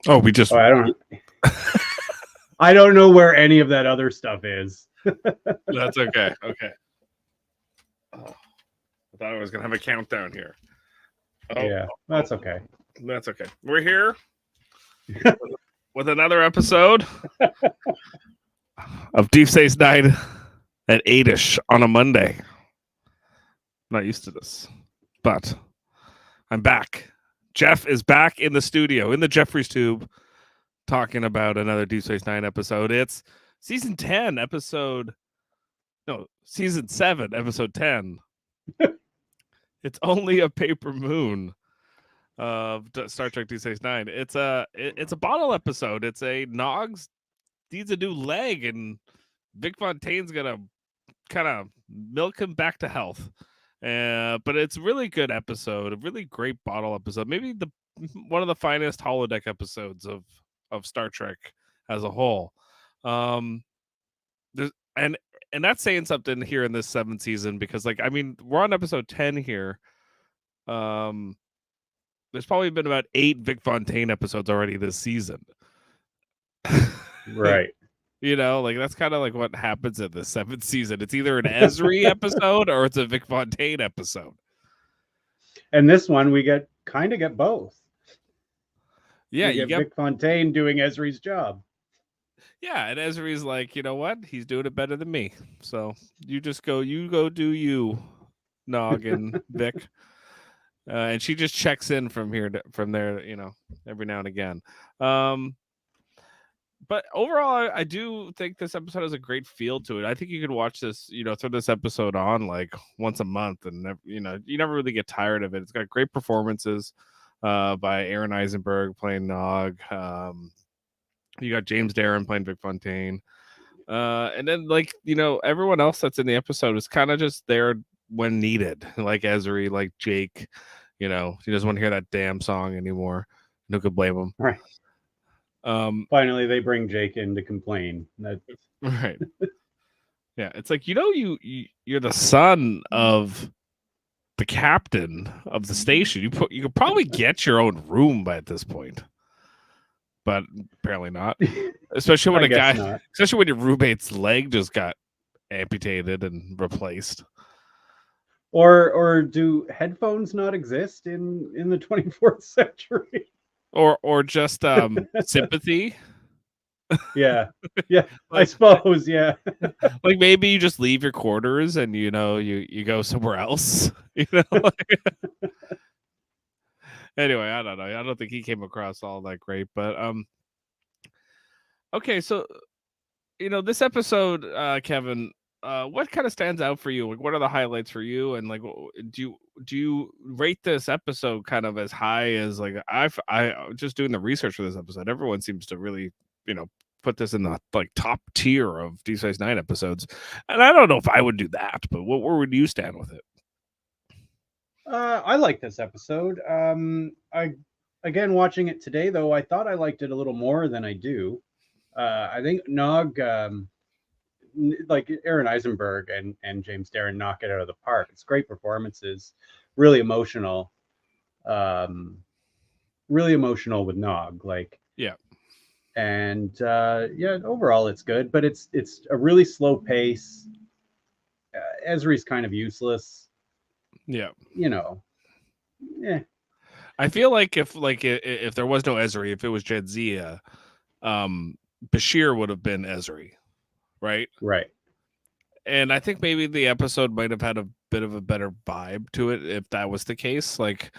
Oh, we just. Oh, I don't know where any of that other stuff is. That's okay. Okay. Oh, I thought I was gonna have a countdown here. Yeah, that's okay. That's okay. We're here with another episode of Deep Space Nine at 8ish on a Monday. Not used to this, but I'm back. Jeff is back in the studio, in the Jeffrey's tube, talking about another Deep Space Nine episode. It's season 10, season 7, episode 10. It's only a paper moon of Star Trek DS9. It's a bottle episode. It's a Nogs needs a new leg, and Vic Fontaine's gonna kind of milk him back to health. But it's a really good episode, a really great bottle episode. Maybe one of the finest holodeck episodes of Star Trek as a whole. There's and that's saying something here in this 7th season, because we're on episode 10 here. There's probably been about 8 Vic Fontaine episodes already this season. Right. That's kind of like what happens in the 7th season. It's either an Ezri episode or it's a Vic Fontaine episode. And this one we get both. Yeah, you get Vic Fontaine doing Ezri's job. Yeah, and Ezri's like, you know what? He's doing it better than me. So you go do you, Nog and Vic. And she just checks in from there, every now and again. But overall, I do think this episode has a great feel to it. I think you could watch this, throw this episode on like once a month, and you never really get tired of it. It's got great performances by Aaron Eisenberg playing Nog. You got James Darren playing Vic Fontaine. And then everyone else that's in the episode is kind of just there when needed, like Ezri, like Jake. He doesn't want to hear that damn song anymore. No could blame him. Right. Finally, they bring Jake in to complain. That's... Right. Yeah, it's like you're the son of the captain of the station. You could probably get your own room by this point, but apparently not. Especially when especially when your roommate's leg just got amputated and replaced. Or do headphones not exist in the 24th century? Or just sympathy. Yeah. I suppose. Yeah. Like maybe you just leave your quarters and you go somewhere else. Anyway, I don't know. I don't think he came across all that great, but okay. So this episode, Kevin, what kind of stands out for you? Like, what are the highlights for you? And like, do you rate this episode kind of as high as like I just doing the research for this episode? Everyone seems to really put this in the like top tier of Deep Space Nine episodes, and I don't know if I would do that, but where would you stand with it? I like this episode. Again, watching it today though, I thought I liked it a little more than I do. I think Nog, like Aaron Eisenberg and James Darren knock it out of the park. It's great performances, really emotional. Really emotional with Nog, like yeah. And overall it's good, but it's a really slow pace. Ezri's kind of useless. Yeah. I feel like if there was no Ezri, if it was Jadzia, Bashir would have been Ezri, right? Right. And I think maybe the episode might have had a bit of a better vibe to it if that was the case. Like,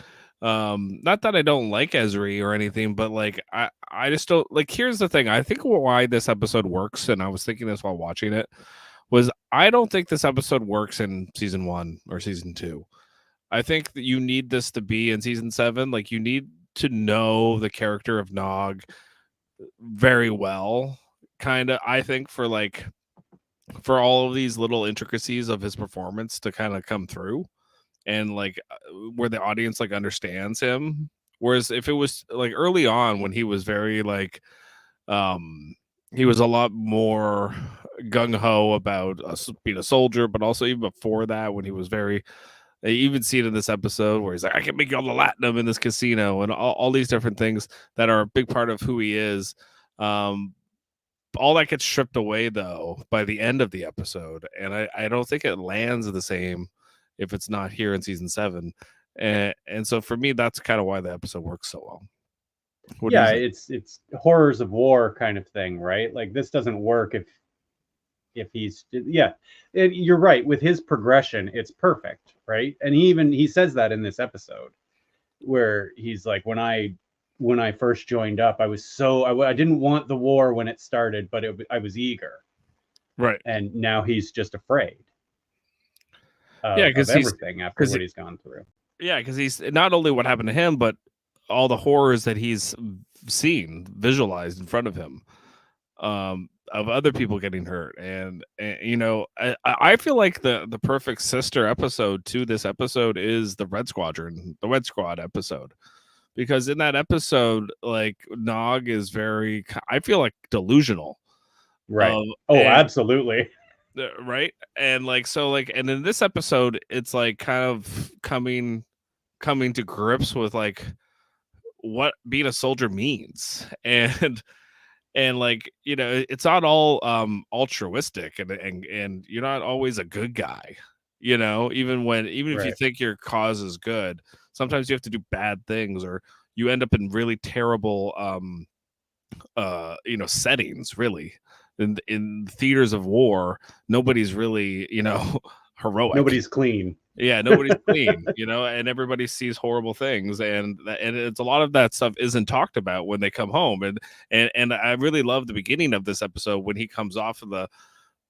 not that I don't like Ezri or anything, but like I just don't like. Here's the thing: I think why this episode works, and I was thinking this while watching it, was I don't think this episode works in season 1 or season 2. I think that you need this to be in season 7. Like, you need to know the character of Nog very well, kind of. I think for all of these little intricacies of his performance to kind of come through, and like where the audience like understands him. Whereas if it was like early on when he was very like he was a lot more gung-ho about being a soldier, but also even before that when he was very They even see it in this episode where he's like, I can make all the latinum in this casino, and all these different things that are a big part of who he is. All that gets stripped away though by the end of the episode, and I don't think it lands the same if it's not here in season 7. And so for me, that's kind of why the episode works so well. What do you Yeah, think? it's horrors of war kind of thing, right? Like this doesn't work if he's you're right. With his progression, it's perfect, right? And he says that in this episode where he's like, when I first joined up, I was I didn't want the war when it started, but I was eager, Right. and now he's just afraid Yeah, of everything after because what he's gone through. yeah, because he's not only what happened to him, but all the horrors that he's seen, visualized in front of him, of other people getting hurt, and you know, I feel like the perfect sister episode to this episode is the Red Squad episode, because in that episode, like Nog is very, I feel like delusional, Right. and Absolutely. right, and like so, like, and in this episode, it's like kind of coming to grips with like what being a soldier means, and like, you know, it's not all altruistic, and you're not always a good guy, you know, even if you Right. think your cause is good, sometimes you have to do bad things, or you end up in really terrible you know, settings, really, in theaters of war. Nobody's really, you know, heroic. Nobody's clean. Yeah, nobody's clean, you know, and everybody sees horrible things, and it's a lot of that stuff isn't talked about when they come home, and I really love the beginning of this episode when he comes off of the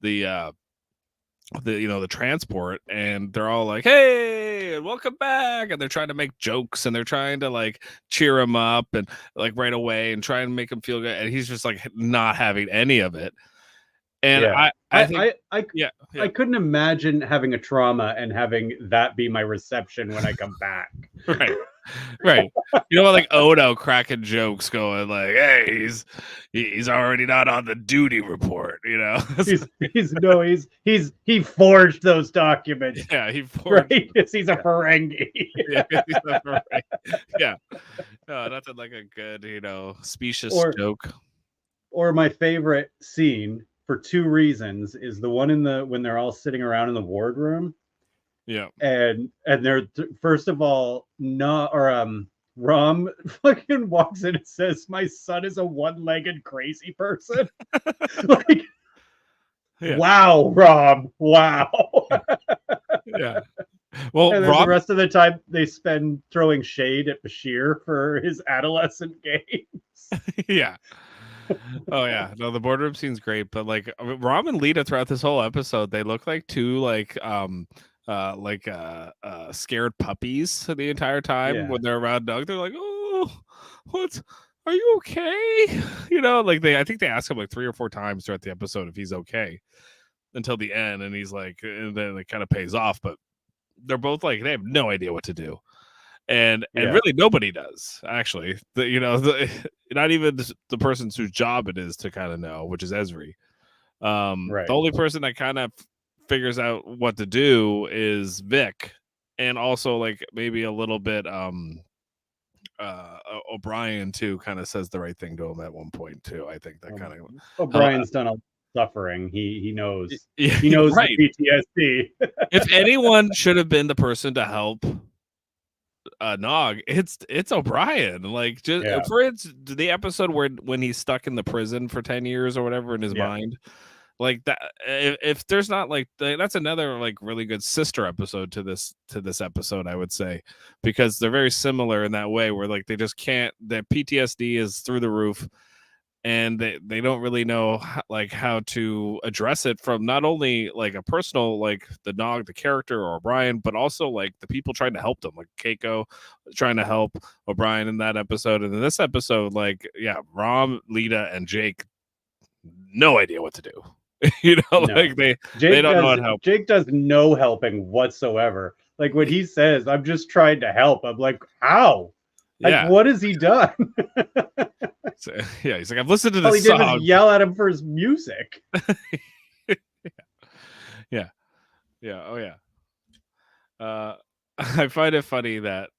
you know, the transport, and they're all like, hey, welcome back, and they're trying to make jokes, and they're trying to like cheer him up, and like right away, and try and make him feel good, and he's just like not having any of it. And Yeah. I think yeah, I couldn't imagine having a trauma and having that be my reception when I come back. right. You know what, like Odo cracking jokes, going like, hey, he's already not on the duty report, you know. He forged those documents. Yeah, he forged, right? Because he's a Ferengi. yeah, he's a Ferengi. Yeah. No, nothing like a good, you know, specious joke. Or my favorite scene for 2 reasons is the one when they're all sitting around in the wardroom. Yeah. And they're first of all, Rom fucking walks in and says, my son is a one-legged crazy person. Like, yeah. Wow, Rom. Wow. Yeah. Well, and the rest of the time they spend throwing shade at Bashir for his adolescent games. Yeah. Oh yeah, no, the boardroom scene's great, but like Rom and Lita throughout this whole episode, they look like two scared puppies the entire time when they're around Doug. They're like, oh, what? Are you okay? You know, like I think they ask him like 3 or 4 times throughout the episode if he's okay until the end, and he's like, and then it kind of pays off, but they're both like, they have no idea what to do. And really nobody does, actually. Not even the person whose job it is to kind of know, which is Ezri. The only person that kind of figures out what to do is Vic, and also like maybe a little bit O'Brien too kind of says the right thing to him at one point too. I think that kind of O'Brien's done a suffering. He knows. He knows right. The PTSD. If anyone should have been the person to help Nog, it's O'Brien. Like, just for the episode when he's stuck in the prison for 10 years or whatever in his mind, like that, if there's not like that's another like really good sister episode to this episode, I would say, because they're very similar in that way, where like they just can't, their PTSD is through the roof, and they don't really know how to address it from not only like a personal, like the Nog, the character, or O'Brien, but also like the people trying to help them, like Keiko trying to help O'Brien in that episode. And in this episode, like, Rom, Lita, and Jake, no idea what to do. You know, like they don't know how to help. Jake does no helping whatsoever. Like when he says, I'm just trying to help, I'm like, how? Like, what has he done? So, he's like, I've listened to this song. All he did was yell at him for his music. Yeah. Oh yeah. I find it funny that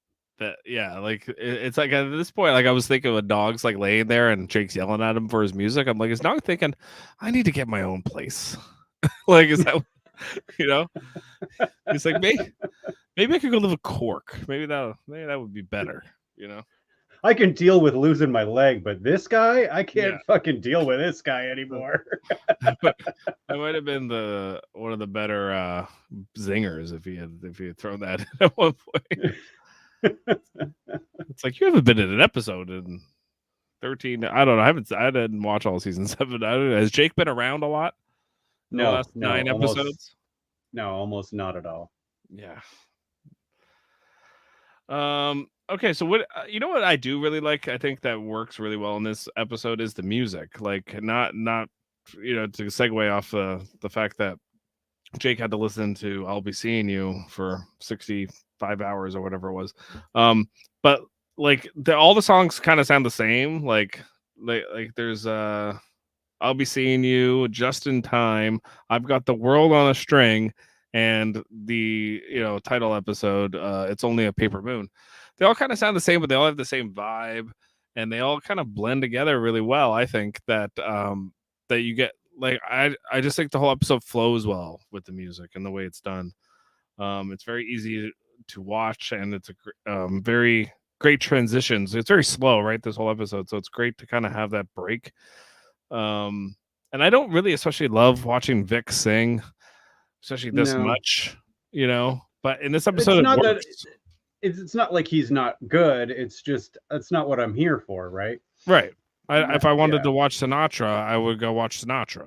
yeah, like it's like at this point, like I was thinking of Nog's like laying there and Jake's yelling at him for his music. I'm like, is Nog thinking, I need to get my own place? Like, is that you know? He's like, maybe I could go live in Cork. Maybe that would be better. You know? I can deal with losing my leg, but this guy, I can't Yeah. fucking deal with this guy anymore. That might have been one of the better zingers if he had thrown that in at one point. It's like you haven't been in an episode in 13. I don't know. I didn't watch all season 7. I don't know. Has Jake been around a lot in the last 9 episodes? Almost not at all. Yeah. Okay, so what you know what I do really like, I think that works really well in this episode is the music. Like not to segue off the fact that Jake had to listen to I'll Be Seeing You for 65 hours or whatever it was. But like all the songs kind of sound the same. Like there's I'll Be Seeing You, Just in Time, I've Got the World on a String, and the title episode, It's Only a Paper Moon. They all kind of sound the same, but they all have the same vibe, and they all kind of blend together really well. I think that that you get like I just think the whole episode flows well with the music and the way it's done. It's very easy to watch, and it's a very great transitions. It's very slow, right? This whole episode, so it's great to kind of have that break. And I don't really especially love watching Vic sing, especially this much, but in this episode it's not it works. that it's not like he's not good. It's just that's not what I'm here for, right? Right. If I wanted to watch Sinatra, I would go watch Sinatra,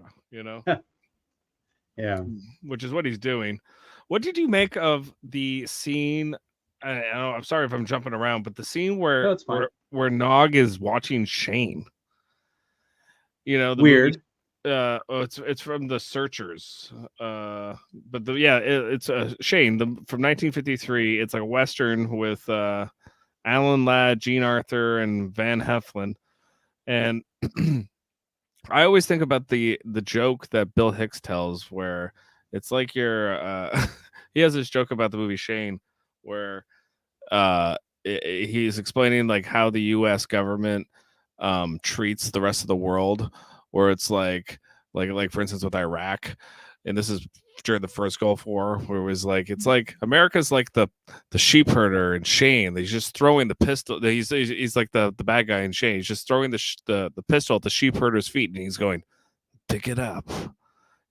Yeah. Which is what he's doing. What did you make of the scene? I'm sorry if I'm jumping around, but the scene where Nog is watching Shane. The weird. Movie, it's from The Searchers. But it's Shane from 1953. It's like a Western with Alan Ladd, Gene Arthur, and Van Heflin. And I always think about the joke that Bill Hicks tells, where it's like he has this joke about the movie Shane, where he's explaining like how the U.S. government treats the rest of the world, where it's like for instance with Iraq, and this is during the first Gulf War, where it was like it's like America's like the sheep herder and Shane. He's just throwing the pistol. He's like the bad guy in Shane. He's just throwing the pistol at the sheep herder's feet, and he's going, "Pick it up."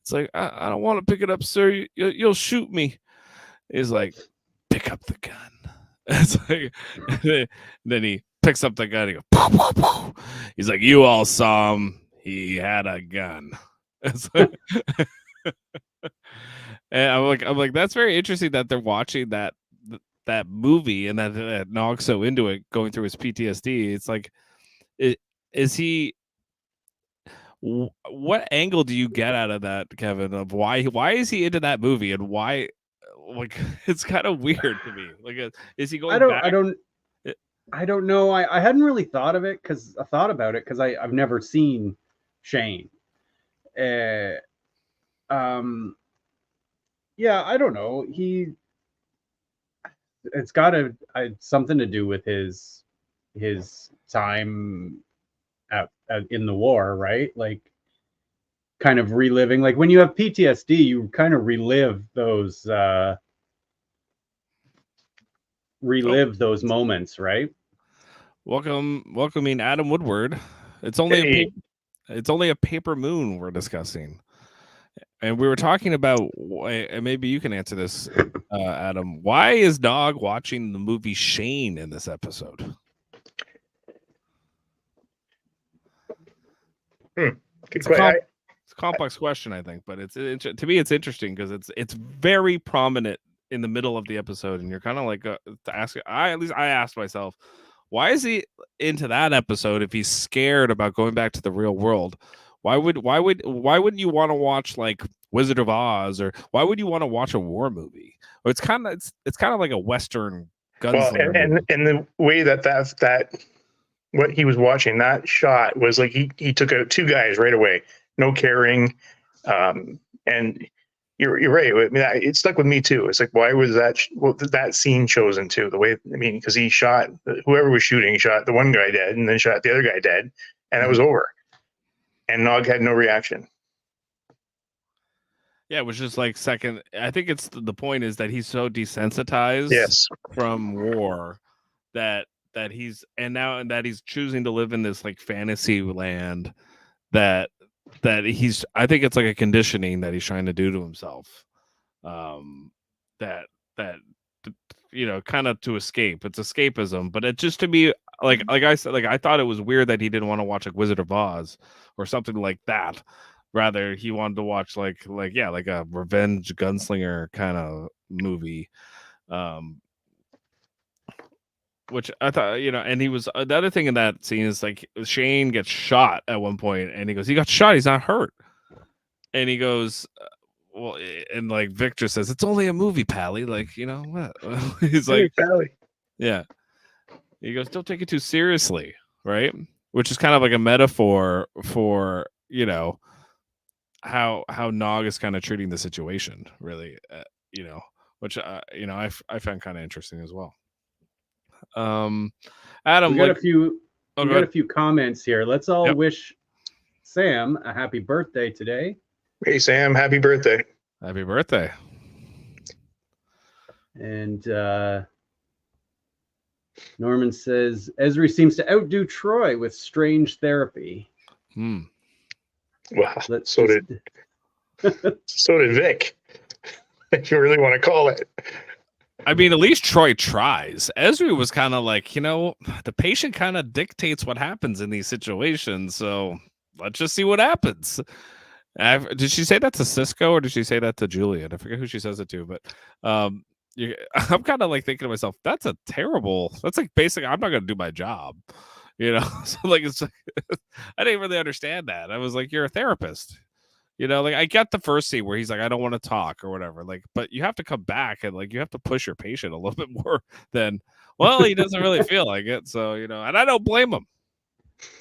It's like I don't want to pick it up, sir. You'll shoot me. He's like, "Pick up the gun." It's like, then he picks up the gun. He goes, pow, pow, pow. He's like, "You all saw him. He had a gun." It's like, and I'm like, that's very interesting that they're watching that movie and that Nog's so into it, going through his PTSD. It's like, is he? What angle do you get out of that, Kevin? Of why is he into that movie and why? Like, it's kind of weird to me. Like, is he going back? I don't know. I hadn't really thought of it because I've never seen Shane. Yeah, I don't know. It's got something to do with his time in the war, right? Like, kind of reliving. Like when you have PTSD, you kind of relive those moments, right? Welcoming Adam Woodward. It's only a paper moon we're discussing. And we were talking about, and maybe you can answer this, Adam. Why is Nog watching the movie Shane in this episode? It's a complex question, I think, but to me it's interesting because it's very prominent in the middle of the episode, and you're kind of like to ask. I asked myself, why is he into that episode if he's scared about going back to the real world? Why wouldn't you want to watch like Wizard of Oz, or why would you want to watch a war movie? Or it's kind of like a Western gunslinger. Well, and the way that what he was watching, that shot was like he took out two guys right away, no caring, and You're right. I mean, it stuck with me too. It's like, why was that scene chosen too? The way, I mean, because he shot whoever was shooting, he shot the one guy dead, and then shot the other guy dead, and it was over. And Nog had no reaction. Yeah, it was just like second. I think it's the point is that he's so desensitized Yes. from war that he's and that he's choosing to live in this like fantasy land that he's. I think it's like a conditioning that he's trying to do to himself. That kind of to escape. It's escapism, but it just to me like I said, like I thought it was weird that he didn't want to watch like Wizard of Oz or something like that. Rather, he wanted to watch like a revenge gunslinger kind of movie, which I thought and he was the other thing in that scene is like Shane gets shot at one point, and he goes, "He got shot. He's not hurt," and he goes. Well, and like Victor says, it's only a movie, Pally. Like, what? He's like, Pally. Yeah. He goes, don't take it too seriously, right? Which is kind of like a metaphor for, how Nog is kind of treating the situation, really, which I found kind of interesting as well. Adam, we got a few comments here. Let's all wish Sam a happy birthday today. Hey, Sam, happy birthday. Happy birthday. And Norman says, Ezri seems to outdo Troy with strange therapy. Wow. So did Vic. If you really want to call it. I mean, at least Troy tries. Ezri was kind of like, the patient kind of dictates what happens in these situations. So let's just see what happens. Did she say that to Cisco or did she say that to Julian? I forget who she says it to, but I'm kind of like thinking to myself, that's like basically I'm not going to do my job, So like it's like, I didn't really understand that. I was like, you're a therapist, like I get the first scene where he's like, I don't want to talk or whatever, like, but you have to come back and like you have to push your patient a little bit more than he doesn't really feel like it, so and I don't blame him.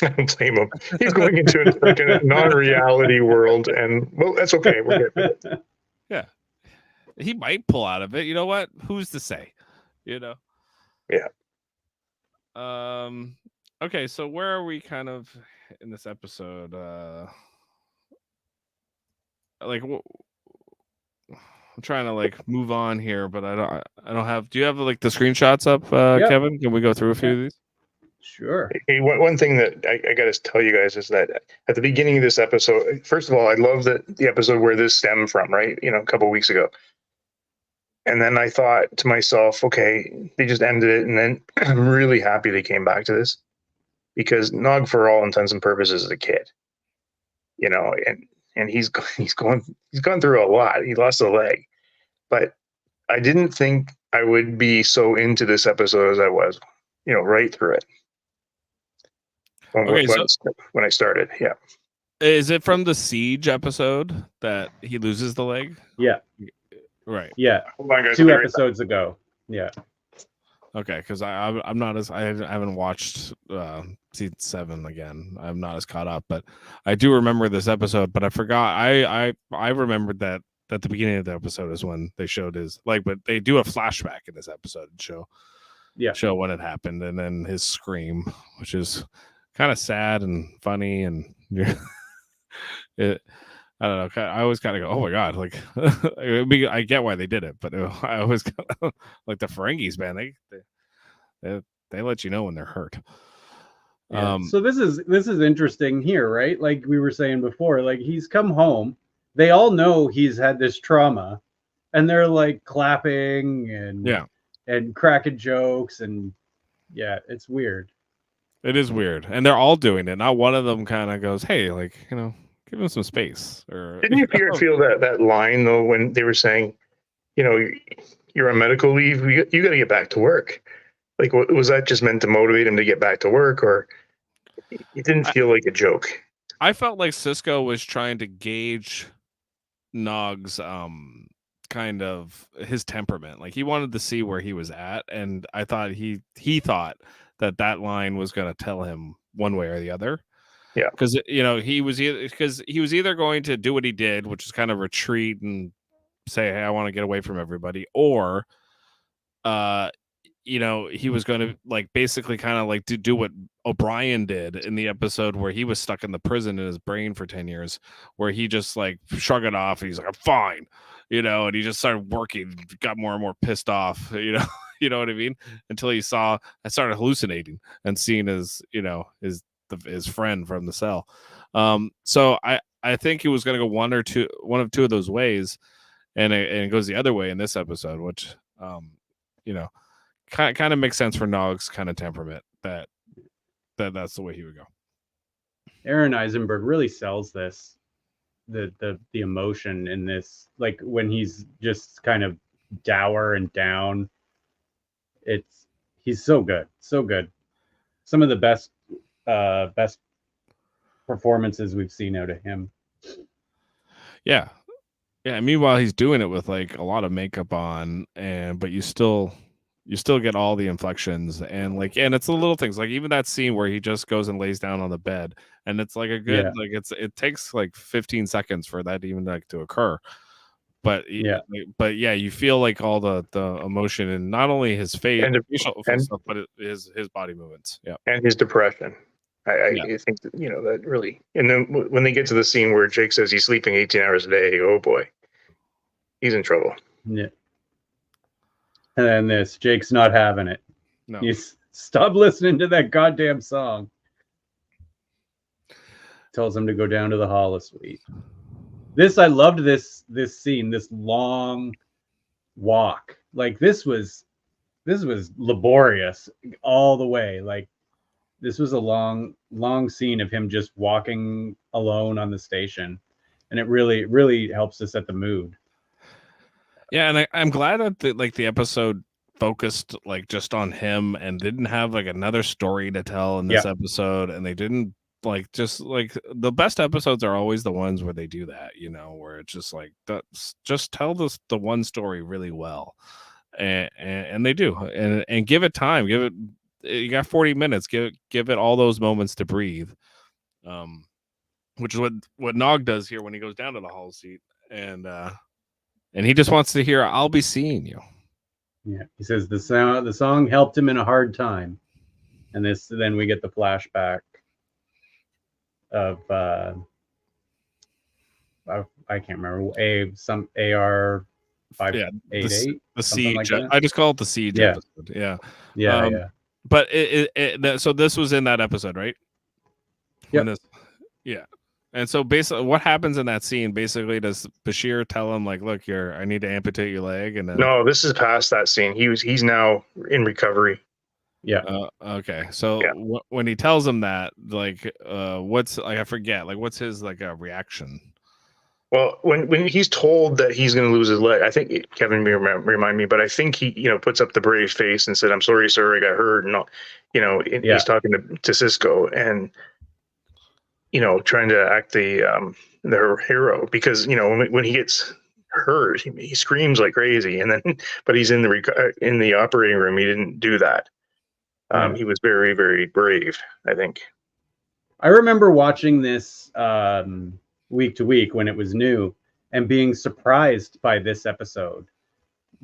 I don't blame him. He's going into a non-reality world, and well, that's okay. We're good. Yeah, he might pull out of it. You know what? Who's to say? Yeah. Okay, so where are we kind of in this episode? Like, I'm trying to like move on here, but I don't have. Do you have like the screenshots up, Kevin? Can we go through a few of these? Sure. Hey, one thing that I got to tell you guys is that at the beginning of this episode, first of all, I love the episode where this stemmed from, right? A couple of weeks ago. And then I thought to myself, okay, they just ended it. And then I'm really happy they came back to this because Nog, for all intents and purposes, is a kid, and he's gone through a lot. He lost a leg, but I didn't think I would be so into this episode as I was, right through it. When I started, yeah. Is it from the Siege episode that he loses the leg? Yeah. Right. Yeah. Hold on, guys. 2 episodes ago. Yeah. Okay, because I'm not as I haven't watched season 7 again. I'm not as caught up, but I do remember this episode. But I forgot. I remembered that at the beginning of the episode is when they showed his like, but they do a flashback in this episode and show when it happened, and then his scream, which is kind of sad and funny, and I don't know. I always kind of go, "Oh my god!" Like, I get why they did it, but I always like the Ferengis, man. They let you know when they're hurt. Yeah. So this is interesting here, right? Like we were saying before, like he's come home. They all know he's had this trauma, and they're like clapping and cracking jokes, and it's weird. It is weird, and they're all doing it. Not one of them kind of goes, "Hey, like give him some space." Or didn't you feel that line though when they were saying, you're on medical leave, you got to get back to work? Like, was that just meant to motivate him to get back to work, or it didn't feel like a joke? I felt like Cisco was trying to gauge Nog's kind of his temperament. Like he wanted to see where he was at, and I thought he thought that line was going to tell him one way or the other. Yeah, because he was either going to do what he did, which is kind of retreat and say, hey, I want to get away from everybody, or he was going to like basically kind of like do what O'Brien did in the episode where he was stuck in the prison in his brain for 10 years, where he just like shrugged it off and he's like, I'm fine, and he just started working, got more and more pissed off, you know what I mean? Until I started hallucinating and seeing his friend from the cell. So I think he was going to go one of two of those ways, and it goes the other way in this episode, which kind of makes sense for Nog's kind of temperament that's the way he would go. Aaron Eisenberg really sells this, the emotion in this, like when he's just kind of dour and down. He's so good. Some of the best performances we've seen out of him. Yeah. Meanwhile, he's doing it with like a lot of makeup on, but you still get all the inflections and it's the little things, like even that scene where he just goes and lays down on the bed, and it's like a good it takes like 15 seconds for that even like to occur. But you feel like all the emotion in not only his face and stuff, but his body movements. Yeah, and his depression. I think that, that really. And then when they get to the scene where Jake says he's sleeping 18 hours a day, oh boy, he's in trouble. Yeah. And then Jake's not having it. No, stop listening to that goddamn song. Tells him to go down to the holosuite. I loved this scene, this long walk. Like this was laborious all the way. Like this was a long scene of him just walking alone on the station, and it really, really helps to set the mood. Yeah, and I'm glad that the episode focused like just on him and didn't have like another story to tell in this episode, and they didn't just the best episodes are always the ones where they do that, where it's just like just tell the one story really well, and they do, and give it time, you got 40 minutes, give it all those moments to breathe, which is what Nog does here when he goes down to the hall seat, and he just wants to hear "I'll be seeing you." Yeah, he says the song helped him in a hard time, and then we get the flashback of I can't remember some AR 588. The siege. Like I just call it the siege episode. Yeah. But so this was in that episode, right? Yeah. And so basically, what happens in that scene? Basically, does Bashir tell him like, "Look, I need to amputate your leg"? And then no, this is past that scene. He's now in recovery. Yeah. Okay. So when he tells him that, like, what's I forget, like, what's his like a reaction? Well, when he's told that he's going to lose his leg, I think Kevin may remind me, but I think he puts up the brave face and said, "I'm sorry, sir, I got hurt," and all, he's talking to Cisco and trying to act the hero, because when he gets hurt, he screams like crazy, and then but he's in the operating room. He didn't do that. He was very, very brave, I think. I remember watching this week to week when it was new and being surprised by this episode,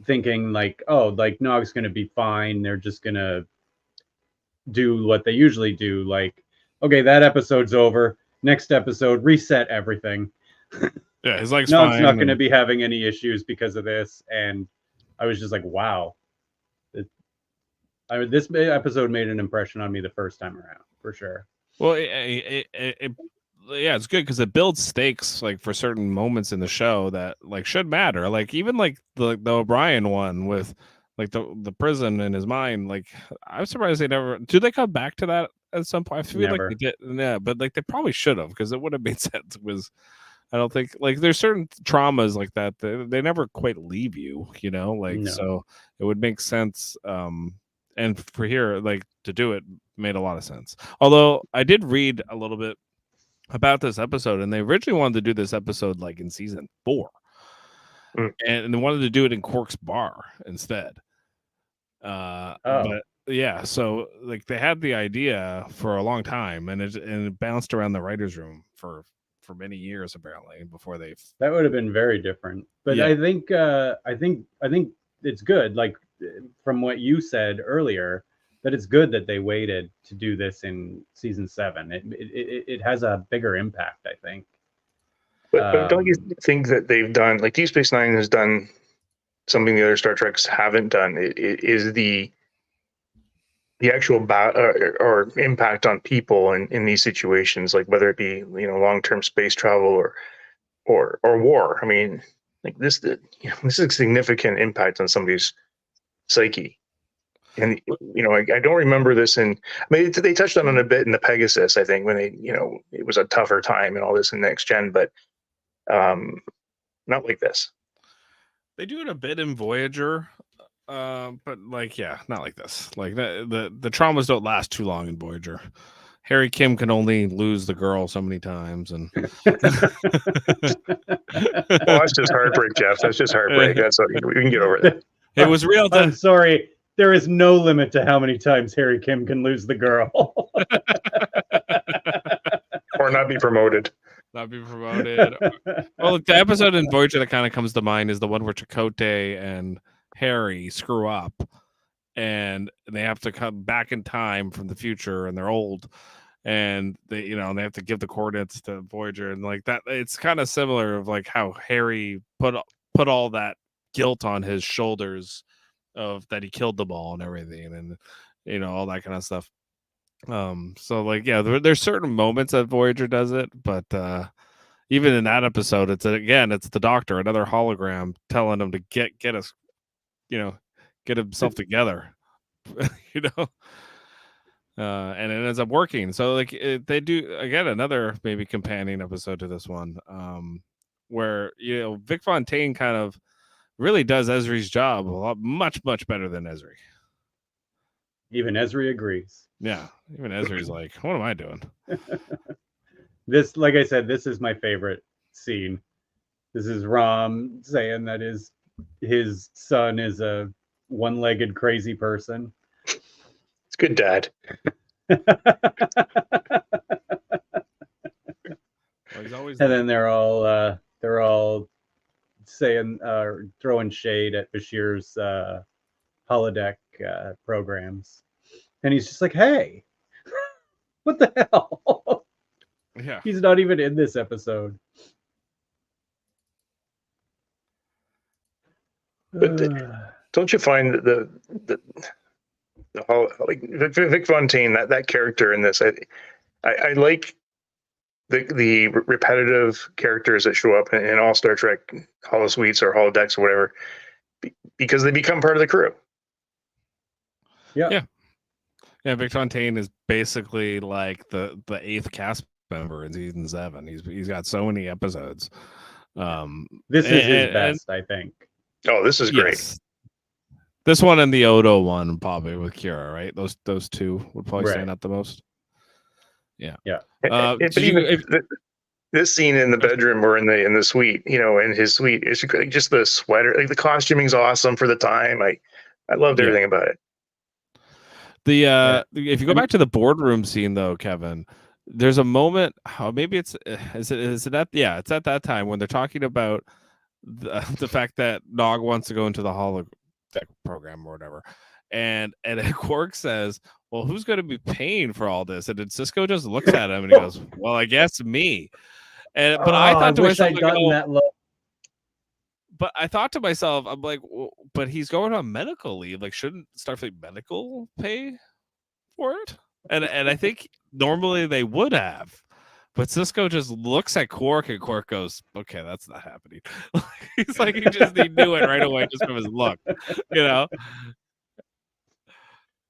thinking like, oh, like Nog's going to be fine. They're just going to do what they usually do. Like, okay, that episode's over. Next episode, reset everything. Yeah, his leg's Nog's fine. not going to be having any issues because of this. And I was just like, wow. This episode made an impression on me the first time around, for sure. Well, it's good because it builds stakes like for certain moments in the show that like should matter. Like even like the O'Brien one with like the prison in his mind. Like I'm surprised they never. Do they come back to that at some point? I feel like they did. Yeah, but like they probably should have, because it would have made sense. I don't think like there's certain traumas like that they never quite leave you. So it would make sense. And for here, like to do it made a lot of sense. Although I did read a little bit about this episode, and they originally wanted to do this episode like in season 4, and they wanted to do it in Quark's bar instead. But yeah, so like they had the idea for a long time, and it bounced around the writers' room for for many years apparently before they. That would have been very different. But Yeah. I think it's good. Like from what you said earlier, that it's good that they waited to do this in season 7. It has a bigger impact, I think. But don't you think that they've done, like Deep Space Nine has done something the other Star Treks haven't done? It is the actual or impact on people in these situations, like whether it be long-term space travel or war. I mean, like this is a significant impact on somebody's psyche. And I don't remember this I mean, they touched on it a bit in the Pegasus, I think, when it was a tougher time and all this in Next Gen, but not like this. They do it a bit in Voyager, but like, yeah, not like this. Like the traumas don't last too long in Voyager. Harry Kim can only lose the girl so many times, and well, that's just heartbreak, Jeff. That's just heartbreak. That's we can get over that. It was real. I'm sorry. There is no limit to how many times Harry Kim can lose the girl. Or not be promoted. Not be promoted. Well, the episode in Voyager that kind of comes to mind is the one where Chakotay and Harry screw up, and they have to come back in time from the future, and they're old, and they they have to give the coordinates to Voyager, and like that. It's kind of similar of like how Harry put all that guilt on his shoulders of that he killed them all and everything, and all that kind of stuff. So like, yeah, there's certain moments that Voyager does it, but even in that episode, it's the Doctor, another hologram, telling him to get us, get himself together, and it ends up working. So like they do again another maybe companion episode to this one, where Vic Fontaine kind of really does Ezri's job much better than Ezri. Even Ezri agrees. Yeah, even Ezri's like, what am I doing? This, like I said, this is my favorite scene. This is Rom saying that his son is a one-legged crazy person. It's good, Dad. Well, he's always and then they're all saying throwing shade at Bashir's holodeck programs, and he's just like, hey, what the hell? Yeah, he's not even in this episode. But don't you find that the whole, like Vic Fontaine, that character in this, I like the repetitive characters that show up in all Star Trek holosuites or holodecks or whatever, because they become part of the crew. Yeah. Vic Fontaine is basically like the 8th cast member in season 7. He's got so many episodes. This is his best, I think. Oh, this is great. Yes. This one and the Odo one, probably with Kira, right? Those two would probably stand out the most. Yeah. This scene in the bedroom or in the suite, in his suite, it's just the sweater, like the costuming's awesome for the time. I loved everything about it. If you go back to the boardroom scene though, Kevin, there's a moment. Maybe it's at that time when they're talking about the fact that Nog wants to go into the holodeck program or whatever, and Quark says, well, who's going to be paying for all this? And then Sisko just looks at him and he goes, well, I guess me. But I thought to myself, that look. But I thought to myself, I'm like, well, but he's going on medical leave. Like, shouldn't Starfleet Medical pay for it? And I think normally they would have. But Sisko just looks at Quark and Quark goes, okay, that's not happening. He's like, he knew it right away just from his look,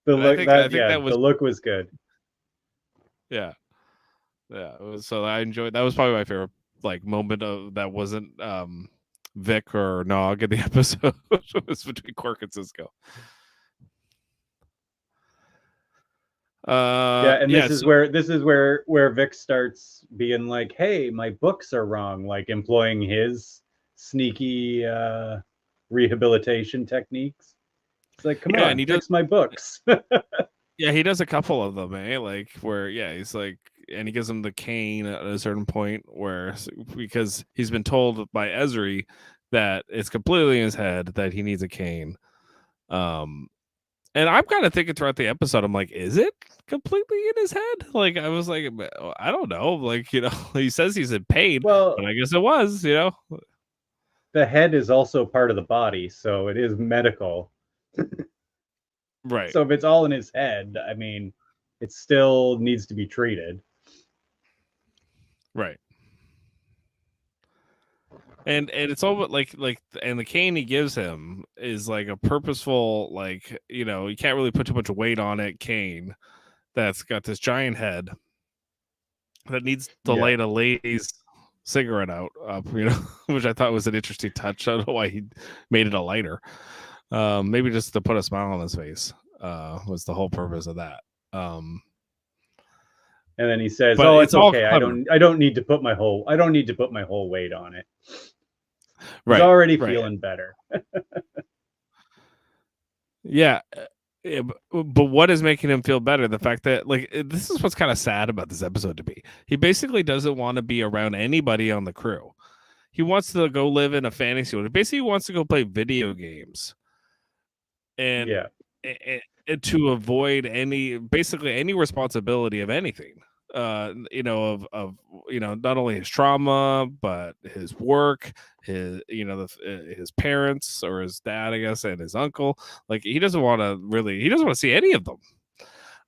The look, the look was good. Yeah. So I enjoyed. That was probably my favorite moment of that wasn't Vic or Nog in the episode. It was between Quark and Sisko. This is where Vic starts being like, hey, my books are wrong, like employing his sneaky rehabilitation techniques. It's like, come on, and he fix my books. Yeah, he does a couple of them, like where he's like, and he gives him the cane at a certain point where, because he's been told by Ezri that it's completely in his head that he needs a cane. And I'm kind of thinking throughout the episode, I'm like, is it completely in his head? Like, I was like, I don't know. Like, he says he's in pain, Well, but I guess it was, the head is also part of the body, so it is medical. Right. So if it's all in his head, I mean, it still needs to be treated. Right. And it's all like and the cane he gives him is like a purposeful, like, you can't really put too much weight on it cane that's got this giant head that needs to light a lady's cigarette up, which I thought was an interesting touch. I don't know why he made it a lighter. Maybe just to put a smile on his face was the whole purpose of that. And then he says, but "Oh, it's okay. clever. I don't need to put my whole weight on it. Right. He's already feeling better." Yeah. But what is making him feel better? The fact that, like, this is what's kind of sad about this episode to me. He basically doesn't want to be around anybody on the crew. He wants to go live in a fantasy world. He basically wants to go play video games. And to avoid any responsibility of anything, of not only his trauma, but his work, his parents, or his dad, I guess, and his uncle. Like, he doesn't want to see any of them.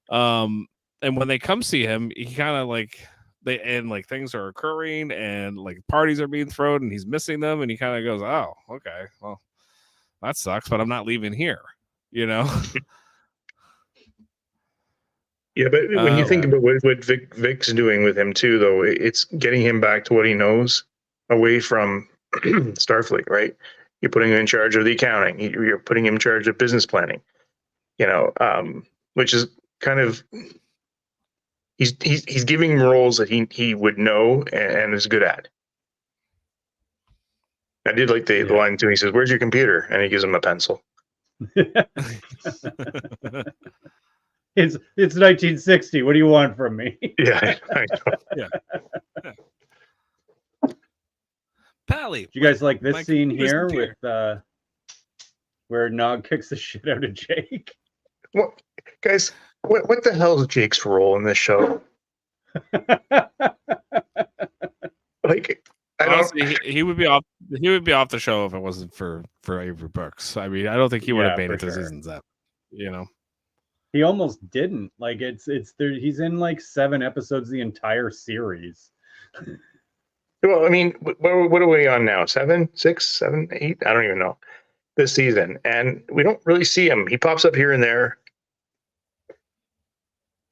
And when they come see him, he kind of like, things are occurring and like parties are being thrown and he's missing them. And he kind of goes, oh, okay, well, that sucks, but I'm not leaving here. Yeah, but when you think about what Vic's doing with him too, though, it's getting him back to what he knows, away from Starfleet, right? You're putting him in charge of the accounting. You're putting him in charge of business planning. Which is kind of, he's giving him roles that he would know and is good at. I did like the line too. He says, "Where's your computer?" And he gives him a pencil. It's 1960. What do you want from me? Yeah, I know. Yeah. Pally, do you guys like this scene here with where Nog kicks the shit out of Jake? Well, guys, what the hell is Jake's role in this show? Like, honestly, he would be off. He would be off the show if it wasn't for Avery Brooks. I mean, I don't think he would have made it to season's end. He almost didn't. Like, it's there. He's in like 7 episodes the entire series. Well, I mean, what are we on now? 7, 6, 7, 8? I don't even know. This season, and we don't really see him. He pops up here and there.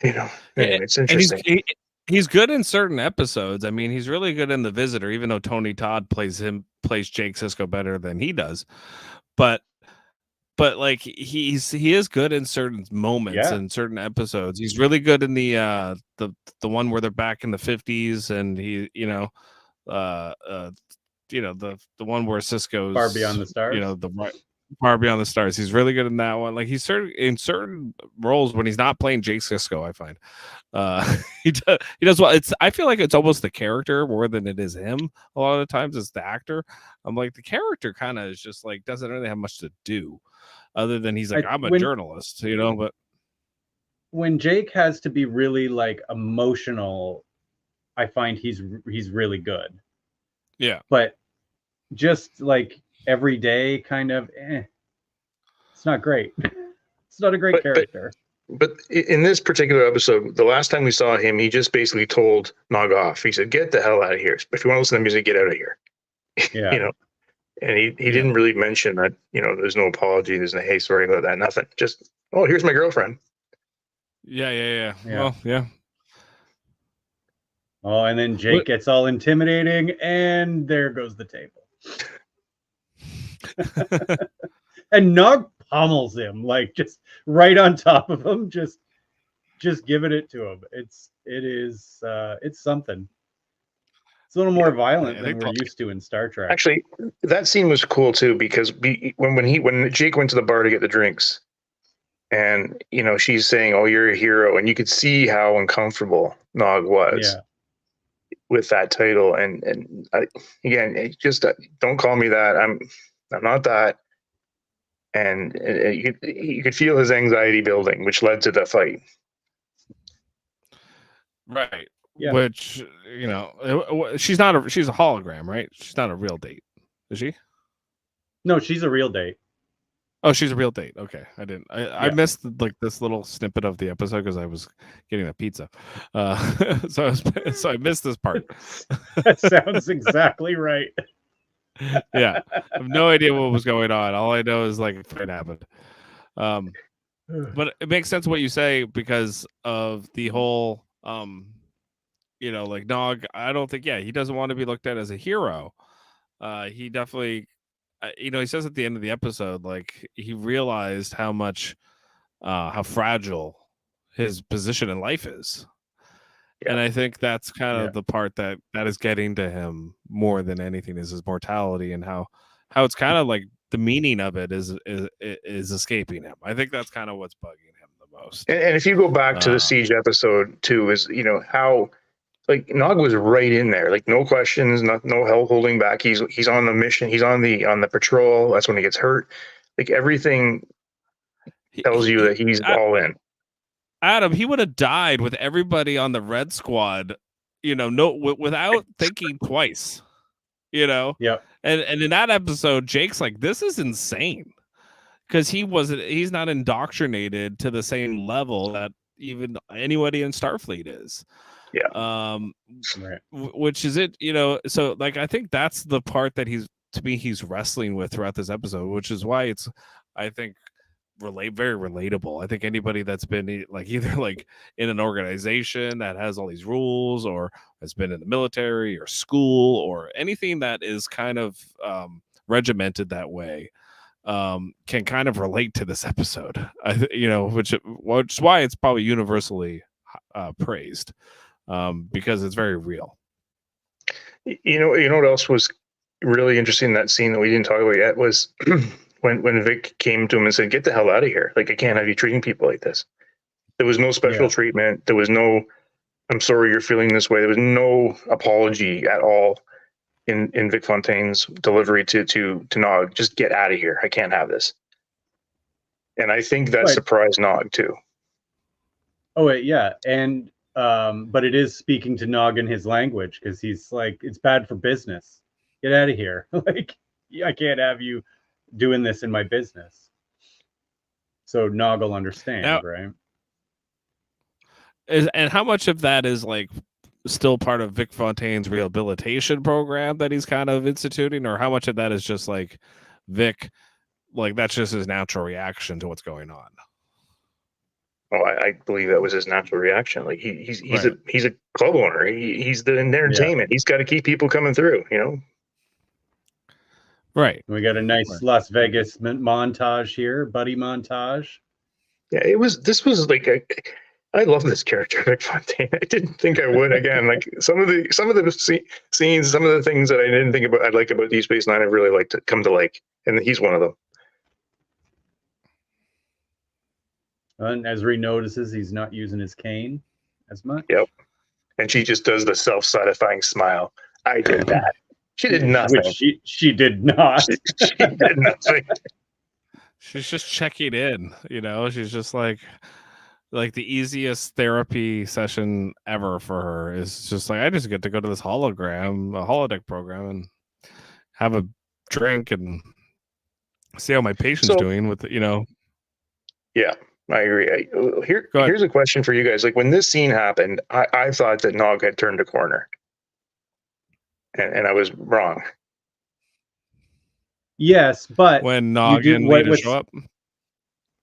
Anyway, it's interesting. And he's good in certain episodes. I mean, he's really good in The Visitor, even though Tony Todd plays Jake Sisko better than he does. But like, he is good in certain moments and certain episodes. He's really good in the one where they're back in the 50s, and he the one where Sisko's Far Beyond the Stars. Far Beyond the Stars. He's really good in that one. Like, he's in certain roles when he's not playing Jake Sisko, I find. He does well. I feel like it's almost the character more than it is him. A lot of the times it's the actor. I'm like, the character kind of is just like, doesn't really have much to do other than he's like, I'm a journalist, but when Jake has to be really like emotional, I find he's really good. Yeah. But just like every day kind of it's not great. It's not a great character. But in this particular episode, the last time we saw him, he just basically told Nog off. He said, "Get the hell out of here. If you want to listen to music, get out of here." Yeah. And he didn't really mention that, there's no apology, there's no, hey, sorry about that, nothing. Just, oh, here's my girlfriend. Yeah. Well, yeah. Oh, and then Jake gets all intimidating, and there goes the table. And Nog pummels him, like, just right on top of him, just giving it to him. It's something. It's a little more violent than we're used to in Star Trek. Actually, that scene was cool too, because when Jake went to the bar to get the drinks, and she's saying, "Oh, you're a hero," and you could see how uncomfortable Nog was Yeah. with that title. And again, just don't call me that. I'm not that. And you could feel his anxiety building, which led to the fight. Right. Yeah. Which, she's a hologram, right? She's not a real date, is she? No, she's a real date. Oh, she's a real date. Okay, I Yeah. missed like this little snippet of the episode because I was getting a pizza, so I missed this part. That sounds exactly right. Yeah, I have no idea what was going on. All I know is like it happened. But it makes sense what you say because of the whole, like Nog. I don't think, he doesn't want to be looked at as a hero. He definitely. He says at the end of the episode, like he realized how fragile his position in life is. Yeah. And I think that's kind of the part that is getting to him more than anything is his mortality and how it's kind of like the meaning of it is escaping him. I think that's kind of what's bugging him the most. And if you go back to the Siege episode too, is how like Nog was right in there, like no questions, no hell holding back. He's on the mission. He's on the patrol. That's when he gets hurt. Like everything tells you that he's all in. Adam, he would have died with everybody on the Red Squad, without thinking twice. Yeah. And in that episode, Jake's like, "This is insane," because he's not indoctrinated to the same level that even anybody in Starfleet is. Yeah. Right. Which is it, so like I think that's the part that he's wrestling with throughout this episode, which is why it's, I think, very relatable. I think anybody that's been like either like in an organization that has all these rules or has been in the military or school or anything that is kind of regimented that way can kind of relate to this episode. Which is why it's probably universally praised. Because it's very real. You know what else was really interesting in that scene that we didn't talk about yet was when Vic came to him and said, "Get the hell out of here. Like, I can't have you treating people like this." There was no special treatment. There was no, "I'm sorry you're feeling this way." There was no apology at all in Vic Fontaine's delivery to Nog. Just get out of here. I can't have this. And I think that surprised Nog too. Oh, yeah. And but it is speaking to Nog in his language because he's like, "It's bad for business. Get out of here. Like, I can't have you doing this in my business." So Nog will understand, now, right? And how much of that is like still part of Vic Fontaine's rehabilitation program that he's kind of instituting, or how much of that is just like Vic, like that's just his natural reaction to what's going on? Oh, I believe that was his natural reaction. Like he's a club owner. He's the entertainment. He's got to keep people coming through. Right. We got a nice Las Vegas montage here, buddy montage. Yeah, this was like I love this character, Vic Fontaine. I didn't think I would. Again, like some of the scenes, some of the things that I didn't think about, I'd like about Deep Space Nine, I really like to come to like, and he's one of them. And Ezri notices he's not using his cane as much. Yep. And she just does the self-satisfying smile. I did that. She did nothing. Which she did not. She did nothing. She's just checking in, she's just like the easiest therapy session ever for her is just like, I just get to go to this holodeck program and have a drink and see how my patient's doing with Yeah, I agree. Here's a question for you guys. Like when this scene happened, I thought that Nog had turned a corner. And I was wrong. Yes, but when Nog and Lita show up.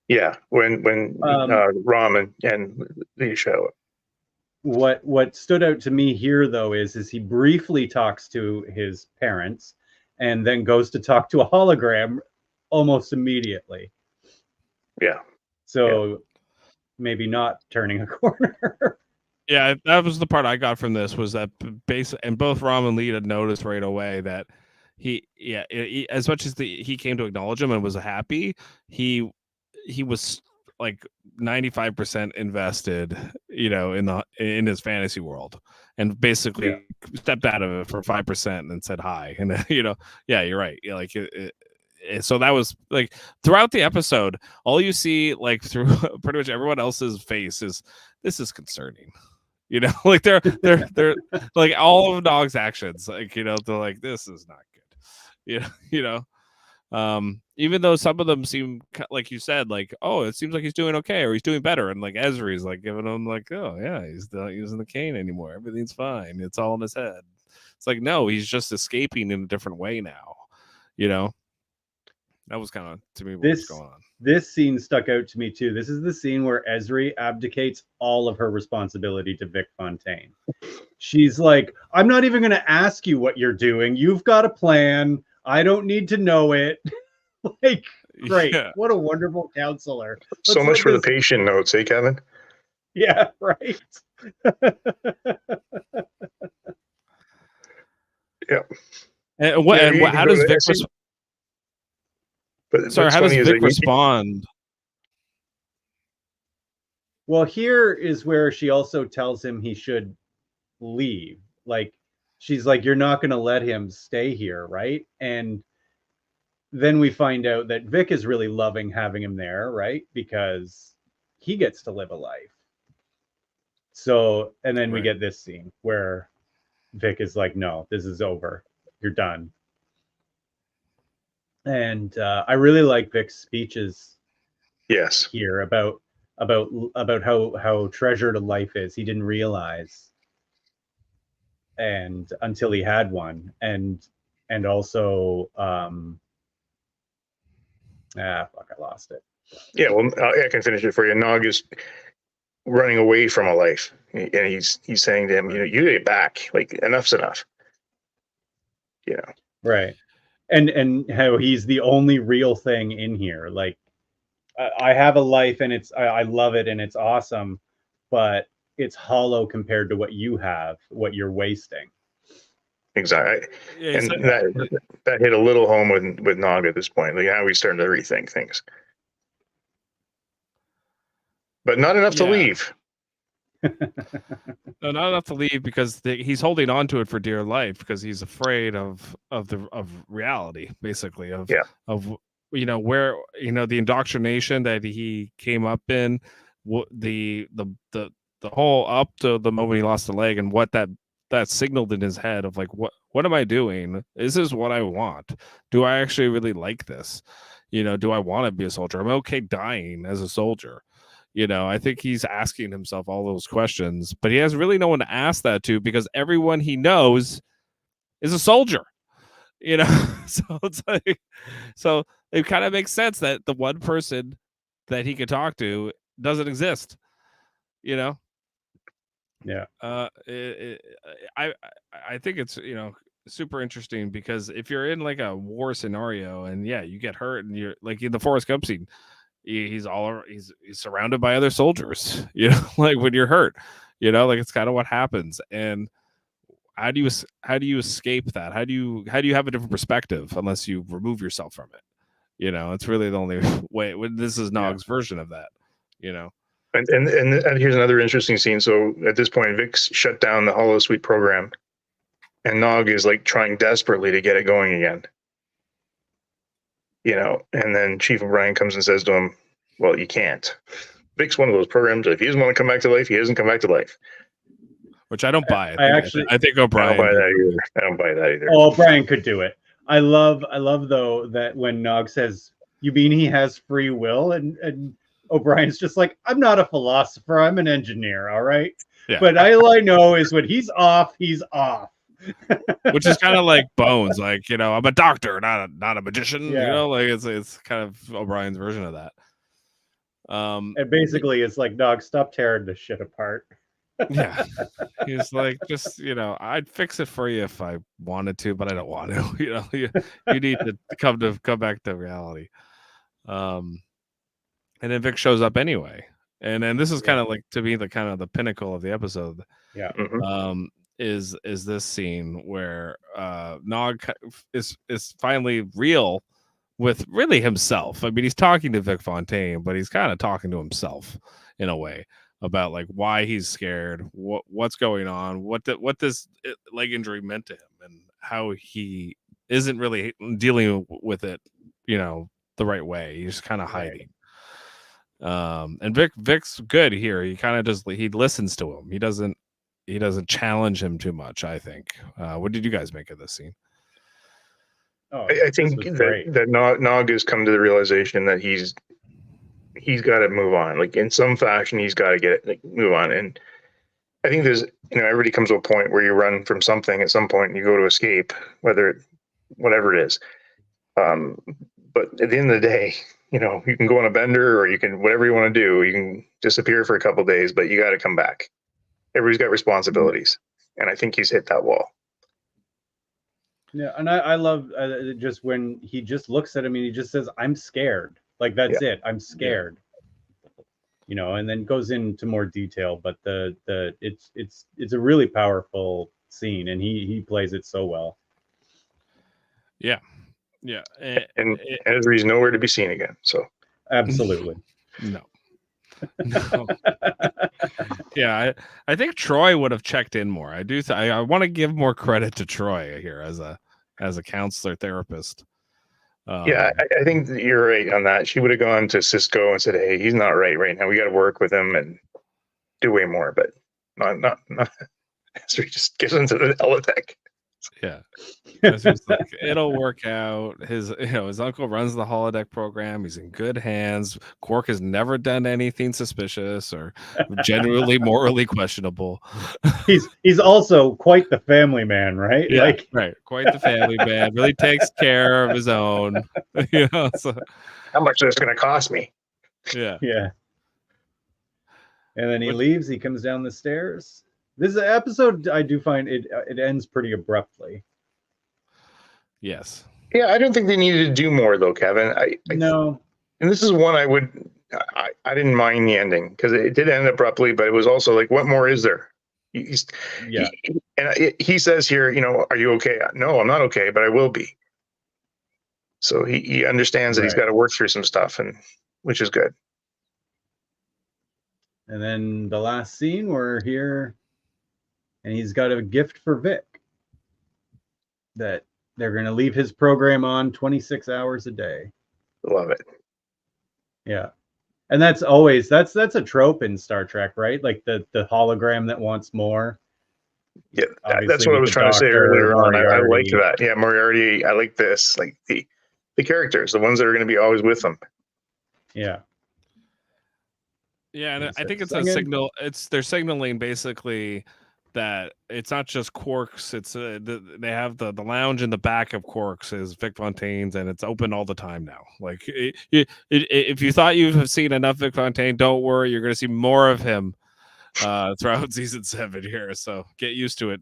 Yeah, when Rom and Lita show up. What stood out to me here though is he briefly talks to his parents and then goes to talk to a hologram almost immediately. Yeah. So maybe not turning a corner. Yeah, that was the part I got from this was that and both Rom and Lita noticed right away that he as much as he came to acknowledge him and was happy, he was like 95% invested in his fantasy world, and basically stepped out of it for 5% and said hi. And yeah, you're right. Yeah, like so that was like throughout the episode, all you see like through pretty much everyone else's face is this is concerning. Like they're like all of Dog's actions, like they're like this is not good. Even though some of them seem like you said, like, oh, it seems like he's doing okay or he's doing better, and like Ezri's like giving him like, oh yeah, he's not using the cane anymore, everything's fine, it's all in his head. It's like, no, he's just escaping in a different way now. That was kind of to me what was going on. This scene stuck out to me too. This is the scene where Ezri abdicates all of her responsibility to Vic Fontaine. She's like, I'm not even going to ask you what you're doing. You've got a plan. I don't need to know it. Like, great. Yeah. What a wonderful counselor. So much for the patient notes, eh, Kevin? Yeah, right. Yeah. How does Vic how does Vic respond? Well, here is where she also tells him he should leave. Like, she's like, you're not going to let him stay here, right? And then we find out that Vic is really loving having him there, right? Because he gets to live a life. So, and then we get this scene where Vic is like, no, this is over. You're done. And I really like Vic's speeches. Yes. Here about how treasured a life is. He didn't realize, and until he had one, and also I lost it. Yeah, well, I can finish it for you. Nog is running away from a life, and he's saying to him, you get back. Like, enough's enough. Right. And how he's the only real thing in here. Like, I have a life and I love it and it's awesome, but it's hollow compared to what you have, what you're wasting. Exactly. Yeah, and that hit a little home with Nog at this point. Like, how he's starting to rethink things. But not enough to leave. No, not enough to leave because he's holding on to it for dear life because he's afraid of reality, basically of where the indoctrination that he came up in, the whole up to the moment he lost the leg and what that signaled in his head of like what am I doing? Is this what I want? Do I actually really like this? Do I want to be a soldier? I'm okay dying as a soldier. I think he's asking himself all those questions, but he has really no one to ask that to because everyone he knows is a soldier. So it's like, so it kind of makes sense that the one person that he could talk to doesn't exist. Yeah. I think it's super interesting because if you're in like a war scenario and you get hurt and you're like in the Forrest Gump scene. He's surrounded by other soldiers, like when you're hurt, like it's kind of what happens. And how do you escape that? How do you have a different perspective unless you remove yourself from it? It's really the only way. This is Nog's version of that, And here's another interesting scene. So at this point, Vic's shut down the holosuite program, and Nog is like trying desperately to get it going again. And then Chief O'Brien comes and says to him, well, you can't. Vic's one of those programs that if he doesn't want to come back to life, he doesn't come back to life. Which I don't buy. I think O'Brien. I don't buy that either. Oh, O'Brien could do it. I love though that when Nog says, you mean he has free will? And O'Brien's just like, I'm not a philosopher. I'm an engineer. All right. Yeah. But all I know is when he's off, he's off. Which is kind of like Bones, like I'm a doctor, not a magician. Like it's kind of O'Brien's version of that. And basically, it's like, Nog, stop tearing this shit apart. Yeah, he's like, just I'd fix it for you if I wanted to, but I don't want to. You need to come back to reality. And then Vic shows up anyway, and then this is kind of like to me the kind of the pinnacle of the episode. Yeah. Mm-hmm. Is this scene where Nog is finally real with really himself. I mean, he's talking to Vic Fontaine, but he's kind of talking to himself in a way about like why he's scared, what's going on, what this leg injury meant to him, and how he isn't really dealing with it, the right way. He's kind of hiding. And Vic's good here. He kind of just he listens to him. He doesn't challenge him too much, I think. What did you guys make of this scene? I think that Nog has come to the realization that he's got to move on. Like in some fashion, he's got to get it, move on. And I think there's, everybody comes to a point where you run from something at some point and you go to escape, whatever it is. But at the end of the day, you can go on a bender or you can, whatever you want to do, you can disappear for a couple of days, but you got to come back. Everybody's got responsibilities. And I think he's hit that wall. Yeah. And I love just when he just looks at him and he just says, I'm scared. Like, that's it. I'm scared. And then goes into more detail, but it's a really powerful scene and he plays it so well. Yeah. Yeah. And Ezri's nowhere to be seen again. So absolutely. No. Yeah, I think Troy would have checked in more. I do. I want to give more credit to Troy here as a counselor therapist. Yeah, I think that you're right on that. She would have gone to Cisco and said, "Hey, he's not right now. We got to work with him and do way more." But not. Ezri just gives into the holodeck. Yeah, it's like, it'll work out. His uncle runs the holodeck program. He's in good hands. Quark has never done anything suspicious or genuinely morally questionable. He's also quite the family man, right? Yeah, right. Quite the family man. Really takes care of his own. So. How much is this going to cost me? Yeah. And then he leaves. He comes down the stairs. This episode, I do find it ends pretty abruptly. Yes. Yeah, I don't think they needed to do more though, Kevin. No. And this is one I didn't mind the ending because it did end abruptly, but it was also like, what more is there? He says here, are you okay? No, I'm not okay, but I will be. So he understands that he's got to work through some stuff, which is good. And then the last scene, we're here. And he's got a gift for Vic that they're going to leave his program on 26 hours a day. Love it. Yeah. And that's always, that's a trope in Star Trek, right? Like the hologram that wants more. Yeah, that's what I was trying to say earlier on. I like that. Yeah, Moriarty, I like this. Like the characters, the ones that are going to be always with them. Yeah. Yeah, and I think it's a signal. They're signaling basically that it's not just Quark's. It's they have the lounge in the back of Quark's is Vic Fontaine's, and it's open all the time now. Like if you thought you've seen enough Vic Fontaine, don't worry, you're going to see more of him throughout season 7 here. So get used to it.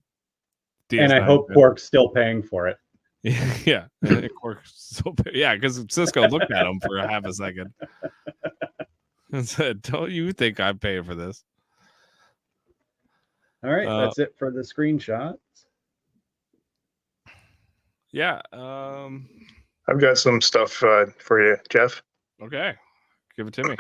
DS9, and I hope Quark's still paying for it. Yeah, Quark's still because Cisco looked at him for a half a second and said, "Don't you think I'm paying for this?" All right, that's it for the screenshots. Yeah. I've got some stuff for you, Jeff. Okay. Give it to me.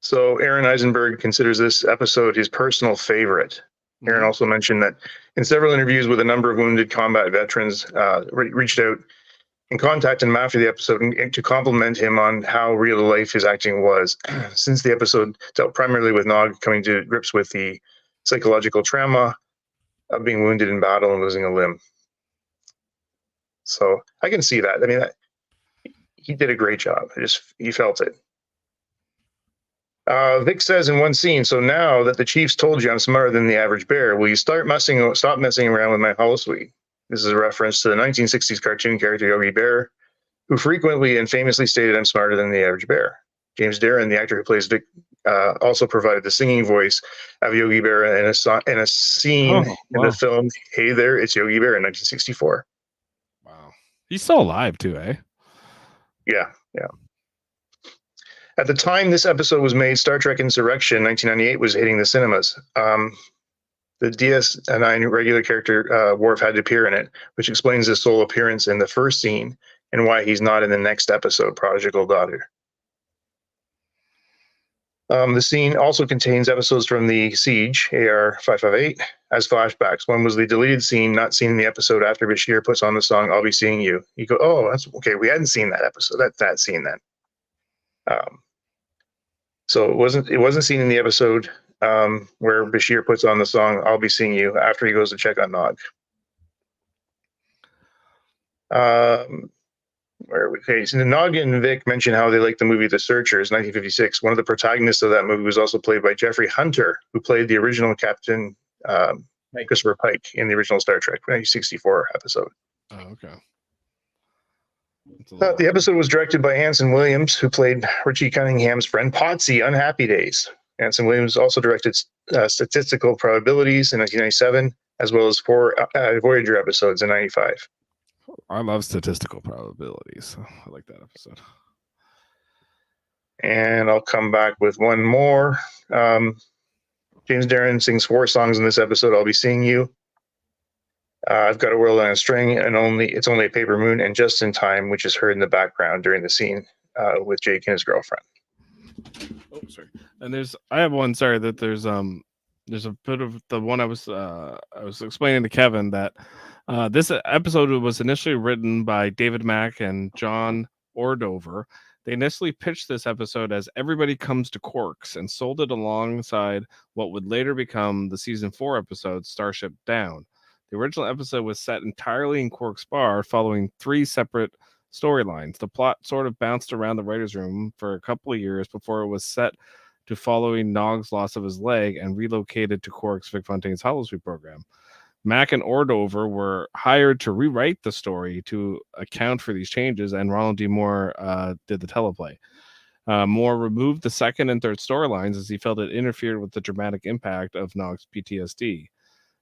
So Aaron Eisenberg considers this episode his personal favorite. Aaron also mentioned that in several interviews with a number of wounded combat veterans, reached out and contacted him after the episode to compliment him on how real life his acting was. Since the episode dealt primarily with Nog coming to grips with the psychological trauma of being wounded in battle and losing a limb. So I can see that. I mean, he did a great job. He felt it. Vic says in one scene, "So now that the chief's told you I'm smarter than the average bear, will you stop messing around with my holosuite?" This is a reference to the 1960s cartoon character Yogi Bear, who frequently and famously stated, "I'm smarter than the average bear." James Darren, the actor who plays Vic, also provided the singing voice of Yogi Bear in a scene in the film "Hey There, It's Yogi Bear" in 1964. Wow, he's still alive too, eh? Yeah. At the time this episode was made, Star Trek Insurrection 1998 was hitting the cinemas. The DS9 regular character Worf had to appear in it, which explains his sole appearance in the first scene and why he's not in the next episode, Prodigal Daughter. The scene also contains episodes from the Siege, AR 558, as flashbacks. One was the deleted scene not seen in the episode after Bashir puts on the song "I'll Be Seeing You." You go, oh, that's okay. We hadn't seen that episode, that scene then. So it wasn't seen in the episode where Bashir puts on the song "I'll Be Seeing You" after he goes to check on Nog. Okay, so Nog and Vic mentioned how they liked the movie The Searchers, 1956. One of the protagonists of that movie was also played by Jeffrey Hunter, who played the original Captain Christopher Pike in the original Star Trek 1964 episode. Oh, okay. The episode was directed by Anson Williams, who played Richie Cunningham's friend Potsy on Happy Days. Anson Williams also directed Statistical Probabilities in 1997, as well as 4 Voyager episodes in 1995. I love Statistical Probabilities. I like that episode. And I'll come back with one more. James Darren sings 4 songs in this episode. I'll Be Seeing You. I've Got a World on a String, and It's Only a Paper Moon, and Just in Time, which is heard in the background during the scene with Jake and his girlfriend. Oh, sorry. And I have one. Sorry, that there's a bit of the one I was explaining to Kevin that this episode was initially written by David Mack and John Ordover. They initially pitched this episode as Everybody Comes to Quarks and sold it alongside what would later become the season 4 episode Starship Down. The original episode was set entirely in Quark's bar, following 3 separate storylines. The plot sort of bounced around the writer's room for a couple of years before it was set to following Nog's loss of his leg and relocated to Quark's Vic Fontaine's Holosuite program. Mack and Ordover were hired to rewrite the story to account for these changes, and Ronald D. Moore did the teleplay. Moore removed the second and third storylines as he felt it interfered with the dramatic impact of Nog's PTSD.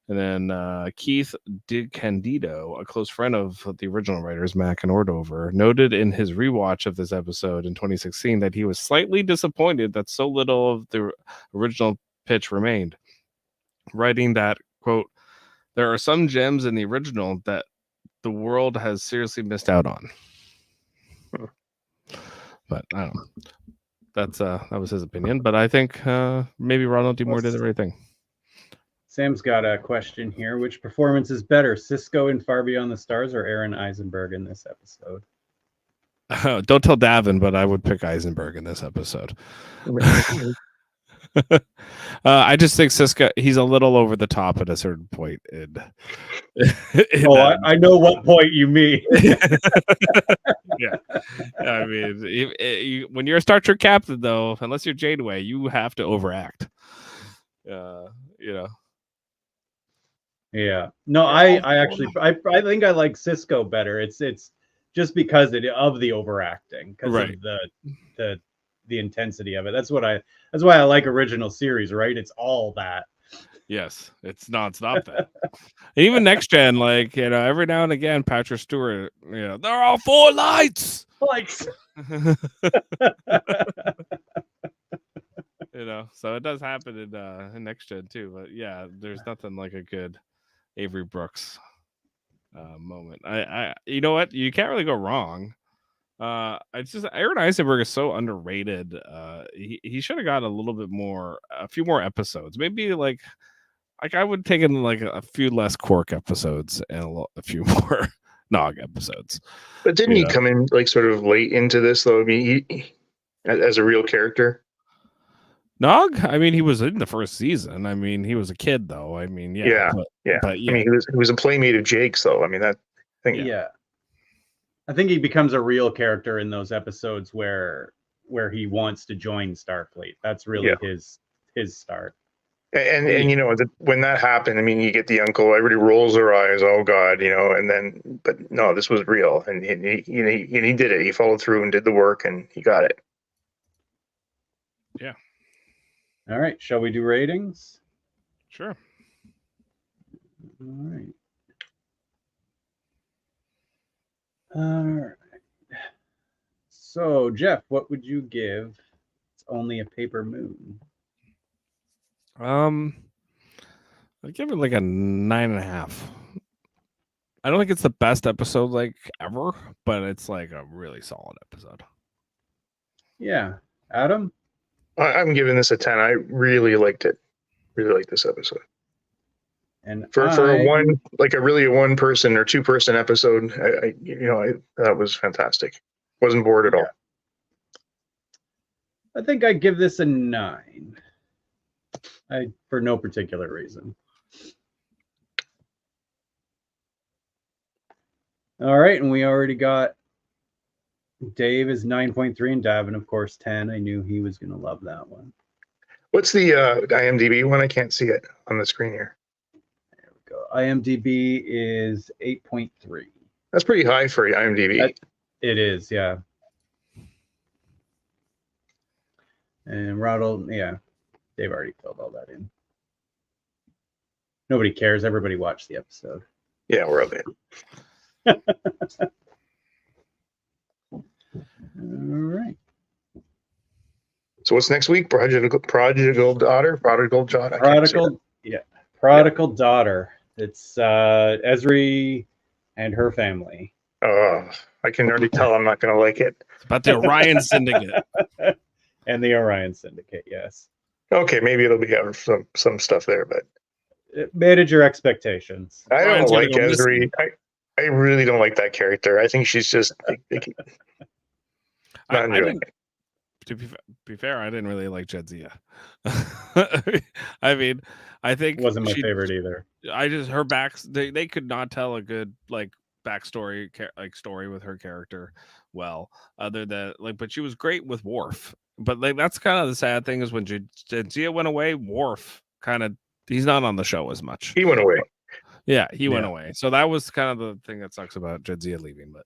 And then Keith DiCandido, a close friend of the original writers, Mack and Ordover, noted in his rewatch of this episode in 2016 that he was slightly disappointed that so little of the original pitch remained, writing that, quote, "There are some gems in the original that the world has seriously missed out on." But I don't know. That was his opinion. But I think maybe Ronald D. Moore did the right thing. Sam's got a question here. Which performance is better, Sisko in Far Beyond the Stars or Aaron Eisenberg in this episode? Don't tell Davan, but I would pick Eisenberg in this episode. I just think Sisko, he's a little over the top at a certain point. I know what point you mean. Yeah. I mean, when you're a Star Trek captain, though, unless you're Janeway, you have to overact. Yeah. No, I think I like Sisko better. It's just because of the overacting, because right. of the intensity of it. That's why I like original series, right? It's all that. Yes, it's nonstop that. Even Next Gen, like, every now and again, Patrick Stewart, they're all 4 lights. So it does happen in Next Gen too. But yeah, there's nothing like a good Avery Brooks moment. You know what? You can't really go wrong. It's just Aaron Eisenberg is so underrated. He should have got a few more episodes. Maybe like I would take in like a few less Quark episodes and a few more Nog episodes. But didn't he come in like sort of late into this though? I mean, he as a real character. Nog? I mean, he was in the first season. I mean, he was a kid though. I mean, yeah. But yeah. I mean, he was a playmate of Jake's though. I mean, that thing. Yeah. I think he becomes a real character in those episodes where he wants to join Starfleet. That's really his start. And when that happened, I mean, you get the uncle. Everybody rolls their eyes. Oh God, and then, but no, this was real, and he did it. He followed through and did the work, and he got it. Yeah. All right. Shall we do ratings? Sure. All right. All right. So, Jeff, what would you give It's Only a Paper Moon? I'd give it like a 9.5. I don't think it's the best episode like ever, but it's like a really solid episode. Yeah. Adam? I'm giving this a 10. I really liked it. Really liked this episode. And For a one person or 2 person episode, that was fantastic. Wasn't bored at all. I think I'd give this a 9. For no particular reason. All right, and we already got Dave is 9.3 and Davan, of course, 10. I knew he was going to love that one. What's the IMDb one? I can't see it on the screen here. There we go. IMDb is 8.3. That's pretty high for IMDb. It is, yeah. And Ronald, yeah, they've already filled all that in. Nobody cares. Everybody watched the episode. Yeah, we're okay. All right. So what's next week? Prodigal daughter. Prodigal daughter. It's Ezri and her family. Oh, I can already tell I'm not going to like it. It's about the Orion Syndicate. And the Orion Syndicate, yes. Okay, maybe it'll be some stuff there, but Manage your expectations. I Ryan's don't like gonna go Ezri. I really don't like that character. I think she's just not enjoying it. To be fair, I didn't really like Jadzia. I mean, I think Wasn't my favorite either. I just her they could not tell a good backstory story with her character well, other than but she was great with Worf. But that's kind of the sad thing is when Jadzia went away, Worf he's not on the show as much. He went away. Yeah, he went away. So that was kind of the thing that sucks about Jadzia leaving. But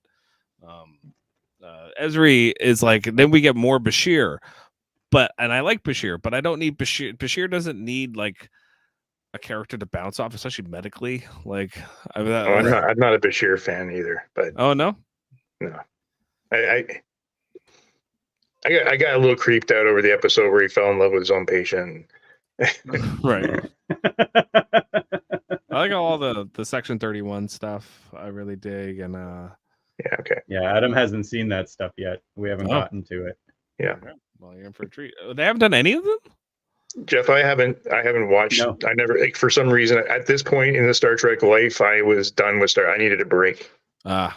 Ezri is then we get more Bashir. And I like Bashir, but I don't need Bashir. Bashir doesn't need a character to bounce off, especially medically. I'm not a Bashir fan either. But oh no, I got a little creeped out over the episode where he fell in love with his own patient. Right. I like all the Section 31 stuff. I really dig, and yeah, okay. Yeah, Adam hasn't seen that stuff yet. We haven't gotten to it. Yeah. Okay. Well, you're in for a treat. They haven't done any of them? Jeff, I haven't watched. No. I never for some reason at this point in the Star Trek life, I was done with Star. I needed a break. Yeah.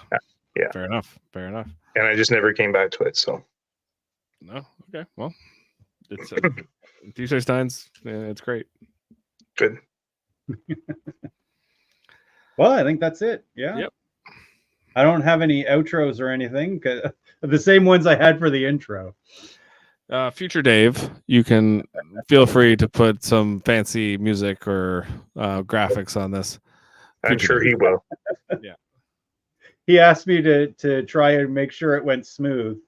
Fair enough. And I just never came back to it. So. No. Okay. Well, it's D9's. It's great. Good. Well, I think that's it. Yeah. Yep. I don't have any outros or anything. The same ones I had for the intro. Future Dave, you can feel free to put some fancy music or graphics on this. I'm sure he will. Yeah. He asked me to try and make sure it went smooth.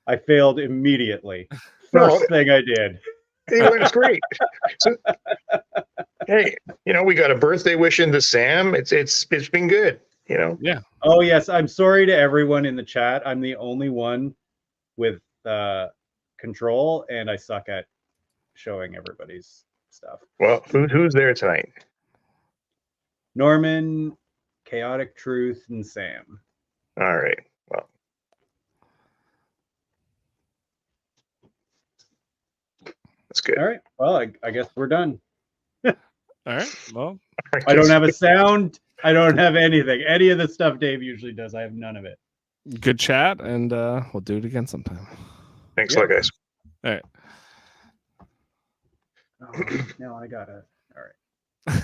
I failed immediately. First thing I did. It went great. So, hey, we got a birthday wish into Sam. It's been good. Yeah. Oh yes, I'm sorry to everyone in the chat. I'm the only one with control, and I suck at showing everybody's stuff. Well, who's there tonight? Norman, Chaotic Truth, and Sam. All right. Well, that's good. All right. Well, I guess we're done. All right. Well, I don't have a sound. I don't have anything. Any of the stuff Dave usually does. I have none of it. good chat, and we'll do it again sometime. Thanks a lot, guys. All right. Oh, no, I got it. All right.